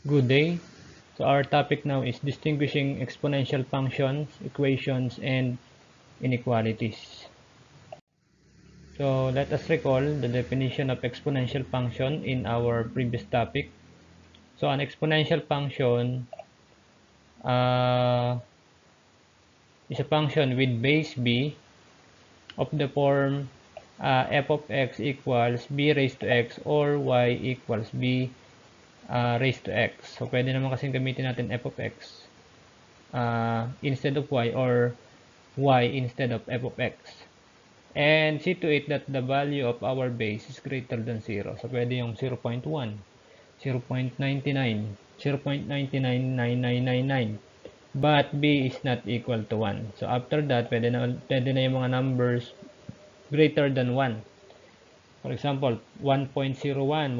Good day. So our topic now is distinguishing exponential functions, equations, and inequalities. So let us recall the definition of exponential function in our previous topic. So an exponential function uh, is a function with base b of the form f of x equals b raised to x or y equals b raised to x. So pwede naman kasing gamitin natin f of x instead of y, or y instead of f of x. And see to it that the value of our base is greater than 0. So pwede yung 0.1, 0.99, 0.999999. But b is not equal to 1. So after that, pwede na yung mga numbers greater than 1. For example, 1.01, 1.02,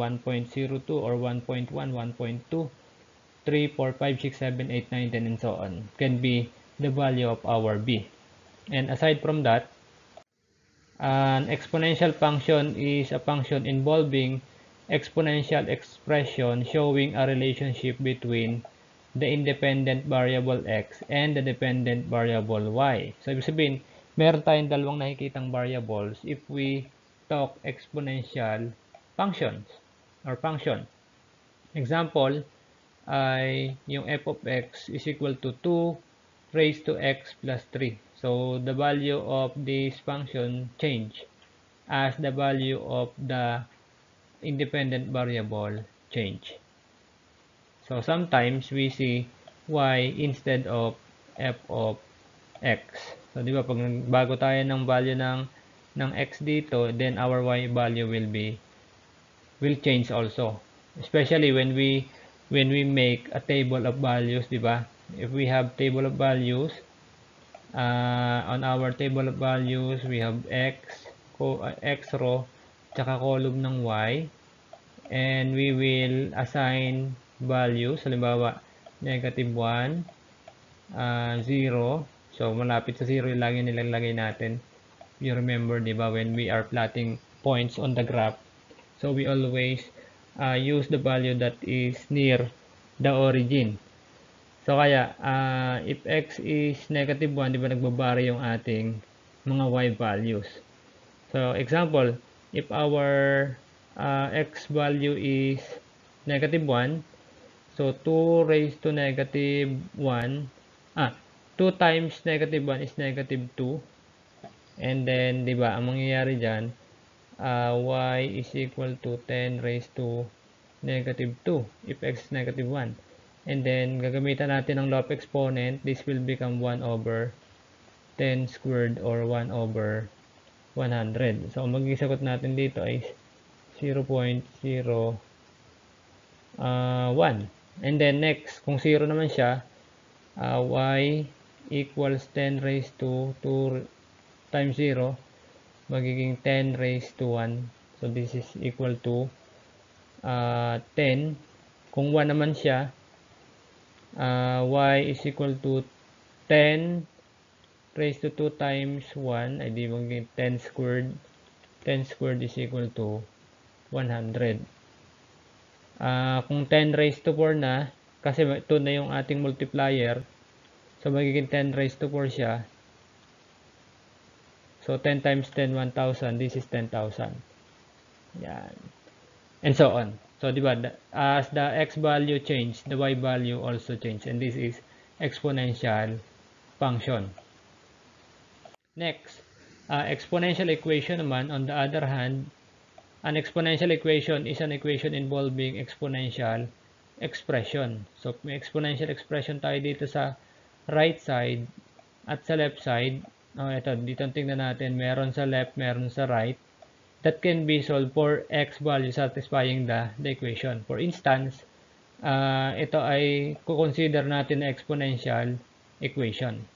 or 1.1, 1.2, 3, 4, 5, 6, 7, 8, 9, 10, and so on can be the value of our b. And aside from that, an exponential function is a function involving exponential expression showing a relationship between the independent variable x and the dependent variable y. So, ibig sabihin, meron tayong dalawang nakikitang variables if we talk exponential functions or function. Example ay yung f of x is equal to 2 raised to x plus 3. So, the value of this function change as the value of the independent variable change. So, sometimes we see y instead of f of x. So, di ba, pag bago tayo ng value ng x dito, then our y value will change also. Especially when we make a table of values, di ba? If we have table of values, on our table of values, we have x row, tsaka column ng y, and we will assign values. Halimbawa, negative 1, 0. So, malapit sa 0 yung lagi nilalagay natin. You remember, di ba, when we are plotting points on the graph, so we always use the value that is near the origin. So kaya, if x is negative 1, di ba nagbabari yung ating mga y values. So example, if our x value is negative 1, so 2 raised to negative 1, 2 times negative 1 is negative 2. And then, di ba, ang mangyayari dyan, y is equal to 10 raised to negative 2 if x is negative 1. And then, gagamitan natin ng law of exponent. This will become 1 over 10 squared or 1 over 100. So, ang magiging sagot natin dito ay 0.01. And then, next, kung 0 naman siya, y equals 10 raised to 2 times 0, magiging 10 raised to 1. So, this is equal to 10. Kung 1 naman siya, y is equal to 10 raised to 2 times 1, ay di magiging 10 squared. 10 squared is equal to 100. Kung 10 raised to 4 na, kasi ito na yung ating multiplier, so magiging 10 raised to 4 siya. So, 10 times 10, 1,000. This is 10,000. Yan. And so on. So, di ba, as the x value change, the y value also change. And this is exponential function. Next, exponential equation naman, on the other hand, an exponential equation is an equation involving exponential expression. So, may exponential expression tayo dito sa right side at sa left side. Ito, dito tingnan natin, meron sa left, meron sa right. That can be solved for x value satisfying the equation. For instance, ito ay consider natin na exponential equation.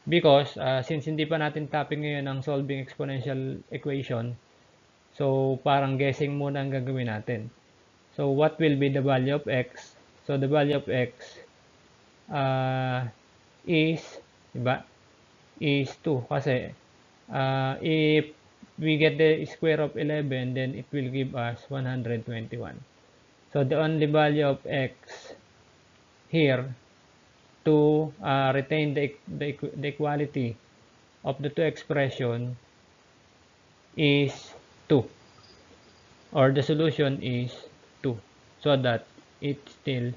Because, since hindi pa natin topic ngayon ang solving exponential equation, so parang guessing muna ang gagawin natin. So, what will be the value of x? So, the value of x is, diba, is 2. Kasi, if we get the square of 11, then it will give us 121. So, So the only value of x here to retain the equality of the two expression is 2, or the solution is 2, so that it's still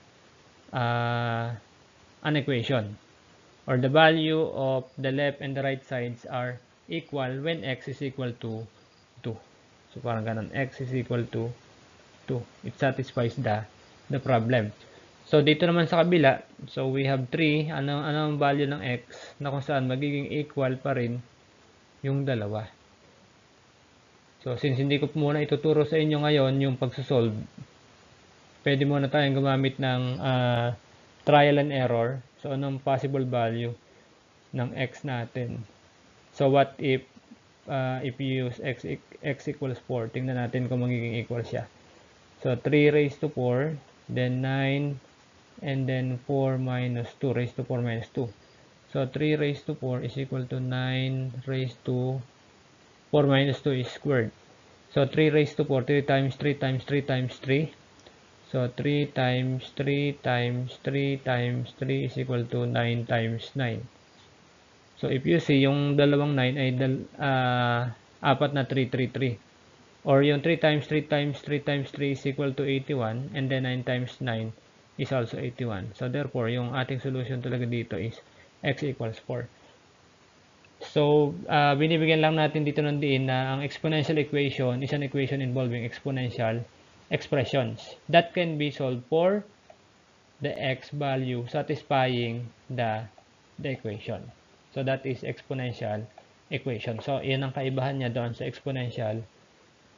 an equation, or the value of the left and the right sides are equal when x is equal to 2. So parang ganun, x is equal to 2. It satisfies the problem. So dito naman sa kabila, so we have 3. Ano ang value ng x na kung saan magiging equal pa rin yung dalawa. So since hindi ko muna ituturo sa inyo ngayon yung pagsosolve, pwede muna tayong gumamit ng trial and error. So anong possible value ng x natin? So what if you use x equals 4? Tingnan natin kung magiging equal siya. So 3 raised to 4, then 9, and then 4 minus 2 raised to 4 minus 2. So 3 raised to 4 is equal to 9 raised to 4 minus 2 is squared. So 3 raised to 4, 3 times 3 times 3 times 3. So 3 times 3 times 3 times 3 is equal to 9 times 9. So if you see, yung dalawang 9 ay apat na 3, 3, 3. Or yung 3 times 3 times 3 times 3 is equal to 81, and then 9 times 9 is also 81. So therefore, yung ating solution talaga dito is x equals 4. So, binibigyan lang natin dito ng diin na ang exponential equation is an equation involving exponential expressions that can be solved for the x value satisfying the equation. So that is exponential equation. So, iyan ang kaibahan niya doon sa exponential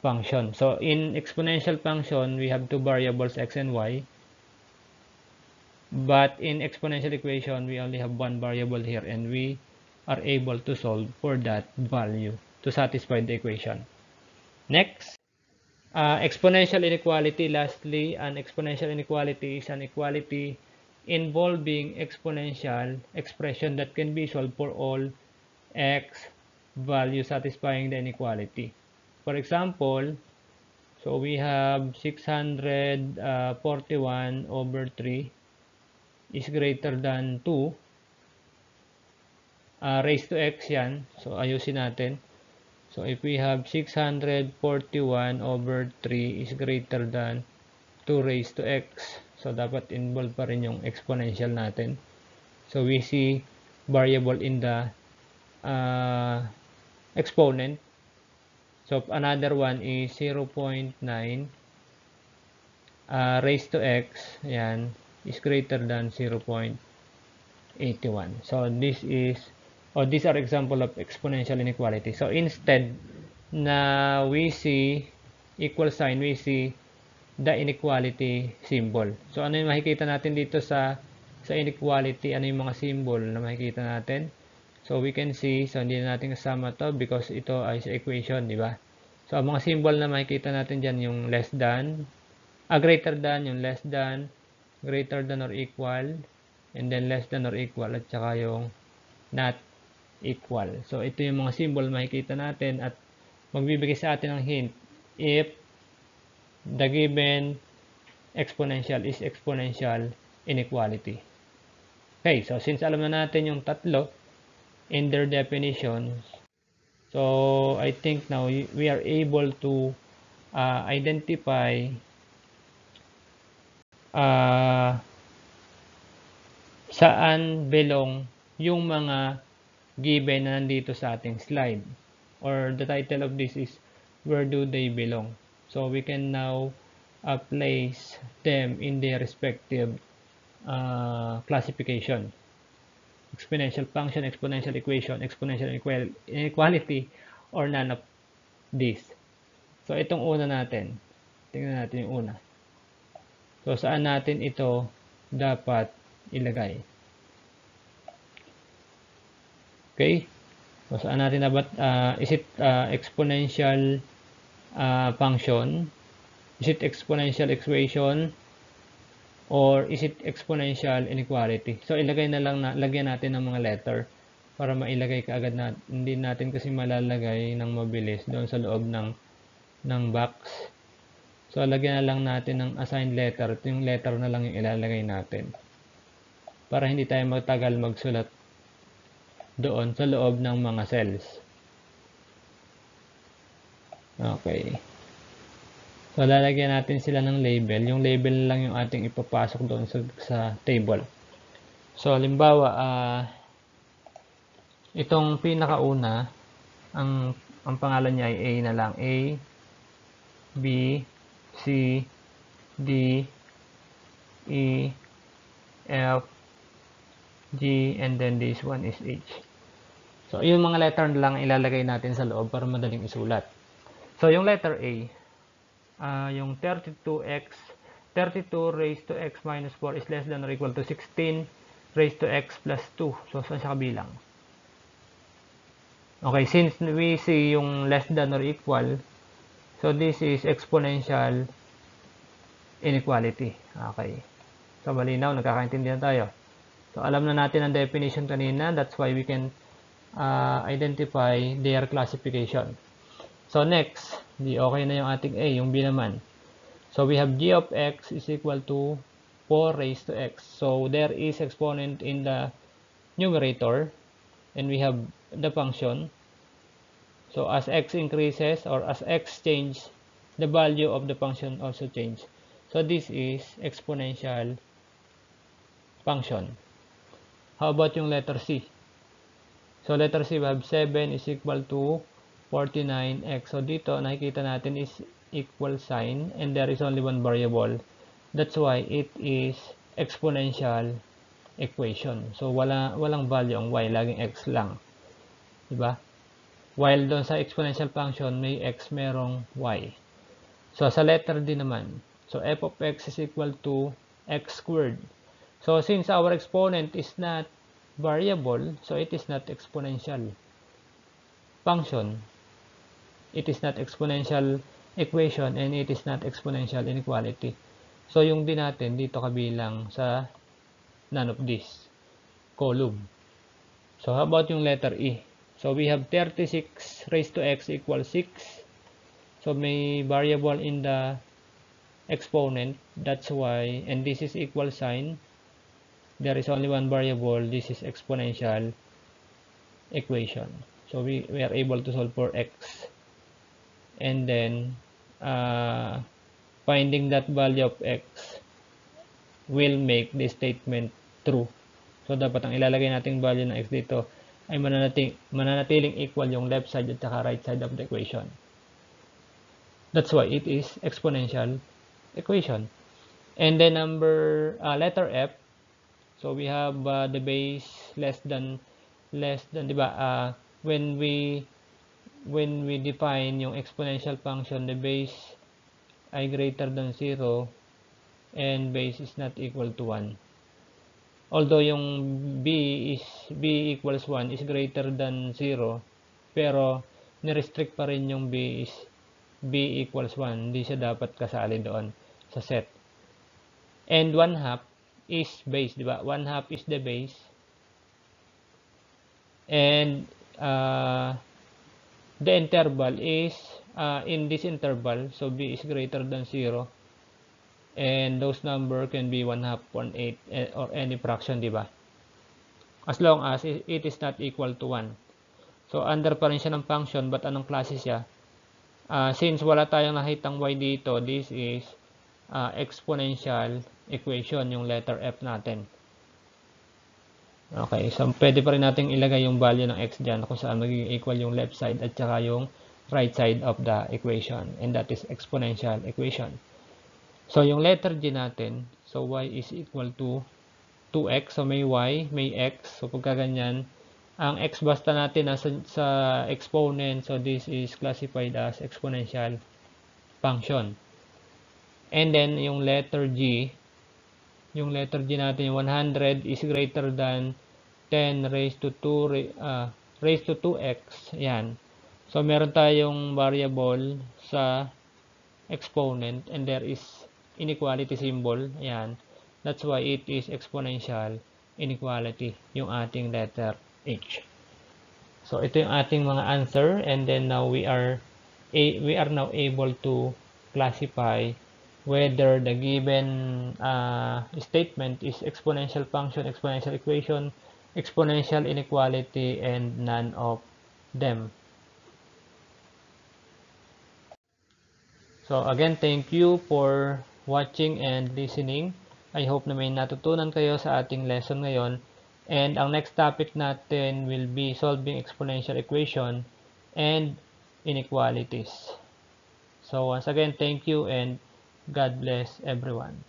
function. So, in exponential function, we have two variables x and y. But in exponential equation, we only have one variable here, and we are able to solve for that value to satisfy the equation. Next, exponential inequality. Lastly, an exponential inequality is an equality involving exponential expression that can be solved for all x value satisfying the inequality. For example, so we have 641 over 3 is greater than 2 raised to x yan. So ayusin natin. So if we have 641 over 3 is greater than 2 raised to x, so dapat involve pa rin yung exponential natin. So we see variable in the exponent. So another one is 0.9 raised to x, yan, is greater than 0.81. So this is, or these are example of exponential inequality. So instead na we see equal sign, we see the inequality symbol. So ano yung makikita natin dito sa inequality? Ano yung mga symbol na makikita natin? So we can see, so hindi na natin kasama to because ito ay sa equation, di ba? So ang mga symbol na makikita natin dyan, yung less than, greater than, yung less than, greater than or equal, and then less than or equal, at saka yung not equal. So ito yung mga symbol na makikita natin at magbibigay sa atin ng hint if the given exponential is exponential inequality. Okay, so since alam na natin yung tatlo in their definitions, so I think now we are able to identify saan belong yung mga given na nandito sa ating slide, or the title of this is where do they belong. So we can now place them in their respective classification: exponential function, exponential equation, exponential inequality, or none of these. So itong una natin, tingnan natin yung una. So saan natin ito dapat ilagay? Okay? So saan natin dapat, is it exponential function? Is it exponential equation? Or is it exponential inequality? So ilagay na lang, lagyan natin ng mga letter para mailagay kaagad na. Hindi natin kasi malalagay ng mabilis doon sa loob ng box. So, lagyan na lang natin ng assigned letter. Ito yung letter na lang yung ilalagay natin. Para hindi tayo magtagal magsulat doon sa loob ng mga cells. Okay. So, lalagyan natin sila ng label. Yung label lang yung ating ipapasok doon sa table. So, halimbawa, itong pinakauna, ang pangalan niya ay A na lang. A, B, C, D, E, F, G, and then this one is H. So, yung mga letter na lang ilalagay natin sa loob para madaling isulat. So, yung letter A, yung 32 raised to x minus 4 is less than or equal to 16 raised to x plus 2. So, saan siya kabilang? Okay, since we see yung less than or equal, so this is exponential inequality. Okay. So, malinaw, nagkakaintindihan tayo. So, alam na natin ang definition kanina. That's why we can identify their classification. So, next, okay na yung ating A, yung B naman. So, we have g of x is equal to 4 raised to x. So, there is exponent in the numerator, and we have the function. So, as x increases or as x changes, the value of the function also changes. So, this is exponential function. How about yung letter C? So, letter C, we have 7 is equal to 49x. So, dito, nakikita natin is equal sign, and there is only one variable. That's why it is exponential equation. So, walang value ang y, laging x lang. Diba? While doon sa exponential function, may x, merong y. So, sa letter D naman, so f of x is equal to x squared. So, since our exponent is not variable, so it is not exponential function. It is not exponential equation, and it is not exponential inequality. So, yung D natin, dito kabilang sa none of this column. So, how about yung letter E? So, we have 36 raised to x equals 6. So, may variable in the exponent. That's why, and this is equal sign. There is only one variable. This is exponential equation. So, we are able to solve for x. And then, finding that value of x will make this statement true. So, dapat ang ilalagay nating value ng x dito ay mananatiling equal yung left side at saka right side of the equation. That's why it is exponential equation. And then letter F. So we have the base less than, diba? When we define yung exponential function, the base ay greater than 0 and base is not equal to 1. Although yung b equals 1 is greater than 0, pero ni-restrict pa rin yung b equals 1. Hindi siya dapat kasali doon sa set. And 1/2 is base, di ba? 1/2 is the base. And the interval is in this interval, so b is greater than 0. And those number can be 1/2, 1/8, or any fraction, di ba? As long as it is not equal to 1. So, under pa rin siya ng function, but anong klase siya? Since wala tayong nakitang y dito, this is exponential equation, yung letter F natin. Okay, so pwede pa rin natin ilagay yung value ng x dyan kung saan magiging equal yung left side at saka yung right side of the equation. And that is exponential equation. So, yung letter G natin, so y is equal to 2x. So, may y, may x. So, pagka ganyan, ang x basta natin sa exponent. So, this is classified as exponential function. And then, yung letter G natin, yung 100 is greater than 10 raised to 2x. Yan. So, meron tayong variable sa exponent and there is inequality symbol. Ayan. That's why it is exponential inequality, yung ating letter H. So, ito yung ating mga answer, and then now we are now able to classify whether the given statement is exponential function, exponential equation, exponential inequality, and none of them. So again, thank you for watching and listening. I hope na may natutunan kayo sa ating lesson ngayon. And ang next topic natin will be solving exponential equation and inequalities. So once again, thank you and God bless everyone.